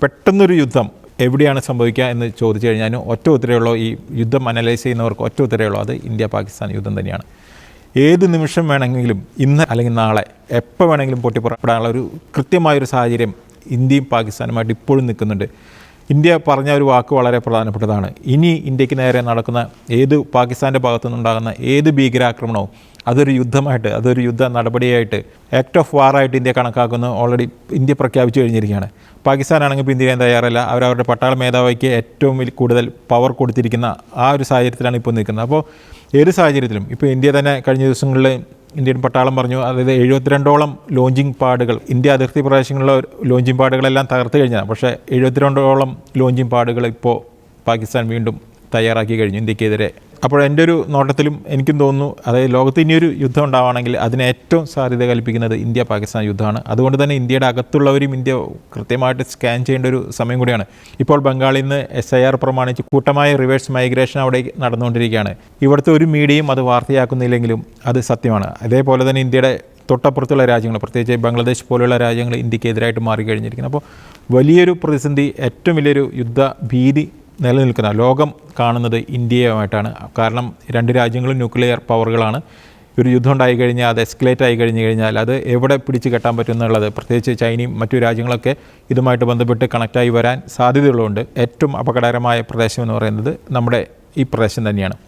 പെട്ടെന്നൊരു യുദ്ധം എവിടെയാണ് സംഭവിക്കുക എന്ന് ചോദിച്ചു കഴിഞ്ഞാൽ ഒറ്റ ഉത്തരവുള്ളൂ. ഈ യുദ്ധം അനലൈസ് ചെയ്യുന്നവർക്ക് ഒറ്റ ഉത്തരവുള്ളൂ, അത് ഇന്ത്യ പാകിസ്ഥാൻ യുദ്ധം തന്നെയാണ്. ഏത് നിമിഷം വേണമെങ്കിലും ഇന്ന് അല്ലെങ്കിൽ നാളെ എപ്പോൾ വേണമെങ്കിലും പൊട്ടിപ്പുറപ്പെടാനുള്ള ഒരു കൃത്യമായൊരു സാഹചര്യം ഇന്ത്യയും പാകിസ്ഥാനുമായിട്ട് ഇപ്പോഴും നിൽക്കുന്നുണ്ട്. ഇന്ത്യ പറഞ്ഞ ഒരു വാക്ക് വളരെ പ്രധാനപ്പെട്ടതാണ്. ഇനി ഇന്ത്യക്ക് നേരെ നടക്കുന്ന പാകിസ്ഥാൻ്റെ ഭാഗത്തുനിന്നുണ്ടാകുന്ന ഏത് ഭീകരാക്രമണവും അതൊരു യുദ്ധമായിട്ട്, അതൊരു യുദ്ധ നടപടിയായിട്ട്, ആക്ട് ഓഫ് വാറായിട്ട് ഇന്ത്യ കണക്കാക്കുന്നത് ഓൾറെഡി ഇന്ത്യ പ്രഖ്യാപിച്ചു കഴിഞ്ഞിരിക്കുകയാണ്. പാകിസ്ഥാനാണെങ്കിൽ ഇപ്പോൾ ഇന്ത്യ ചെയ്യാൻ തയ്യാറല്ല. അവരവരുടെ പട്ടാള മേധാവിക്ക് ഏറ്റവും കൂടുതൽ പവർ കൊടുത്തിരിക്കുന്ന ആ ഒരു സാഹചര്യത്തിലാണ് ഇപ്പോൾ നിൽക്കുന്നത്. അപ്പോൾ ഏത് സാഹചര്യത്തിലും ഇപ്പോൾ ഇന്ത്യ തന്നെ കഴിഞ്ഞ ദിവസങ്ങളിൽ ഇന്ത്യൻ പട്ടാളം പറഞ്ഞു, അതായത് 72ഓളം ലോഞ്ചിങ് പാഡുകൾ, ഇന്ത്യ അതിർത്തി പ്രദേശങ്ങളിലെ ലോഞ്ചിങ് പാഡുകളെല്ലാം തകർത്ത് കഴിഞ്ഞതാണ്. പക്ഷേ 72ഓളം ലോഞ്ചിങ് പാഡുകൾ ഇപ്പോൾ പാകിസ്ഥാൻ വീണ്ടും തയ്യാറാക്കി കഴിഞ്ഞു ഇന്ത്യക്കെതിരെ. അപ്പോൾ എൻ്റെ ഒരു നോട്ടത്തിലും എനിക്കും തോന്നുന്നു, അതായത് ലോകത്ത് ഇനിയൊരു യുദ്ധം ഉണ്ടാവുകയാണെങ്കിൽ അതിന് ഏറ്റവും സാധ്യത കൽപ്പിക്കുന്നത് ഇന്ത്യ പാകിസ്ഥാൻ യുദ്ധമാണ്. അതുകൊണ്ട് തന്നെ ഇന്ത്യയുടെ അകത്തുള്ളവരും ഇന്ത്യ കൃത്യമായിട്ട് സ്കാൻ ചെയ്യേണ്ട ഒരു സമയം കൂടിയാണ്. ഇപ്പോൾ ബംഗാളിൽ നിന്ന് SIR പ്രമാണിച്ച് കൂട്ടമായ റിവേഴ്സ് മൈഗ്രേഷൻ അവിടെ നടന്നുകൊണ്ടിരിക്കുകയാണ്. ഇവിടുത്തെ ഒരു മീഡിയയും അത് വാർത്തയാക്കുന്നില്ലെങ്കിലും അത് സത്യമാണ്. അതേപോലെ തന്നെ ഇന്ത്യയുടെ തൊട്ടപ്പുറത്തുള്ള രാജ്യങ്ങൾ, പ്രത്യേകിച്ച് ബംഗ്ലാദേശ് പോലുള്ള രാജ്യങ്ങൾ ഇന്ത്യക്കെതിരായിട്ട് മാറിക്കഴിഞ്ഞിരിക്കുന്നു. അപ്പോൾ വലിയൊരു പ്രതിസന്ധി, ഏറ്റവും വലിയൊരു യുദ്ധ ഭീതി നിലനിൽക്കുന്ന ലോകം കാണുന്നത് ഇന്ത്യയുമായിട്ടാണ്. കാരണം രണ്ട് രാജ്യങ്ങളും ന്യൂക്ലിയർ പവറുകളാണ്. ഒരു യുദ്ധം ഉണ്ടായി കഴിഞ്ഞാൽ, അത് എസ്കലേറ്റ് ആയി കഴിഞ്ഞാൽ അത് എവിടെ പിടിച്ച് കെട്ടാൻ പറ്റും എന്നുള്ളത്, പ്രത്യേകിച്ച് ചൈനയും മറ്റു രാജ്യങ്ങളൊക്കെ ഇതുമായിട്ട് ബന്ധപ്പെട്ട് കണക്റ്റായി വരാൻ സാധ്യതയുള്ളതുകൊണ്ട് ഏറ്റവും അപകടകരമായ പ്രദേശം എന്ന് പറയുന്നത് നമ്മുടെ ഈ പ്രദേശം തന്നെയാണ്.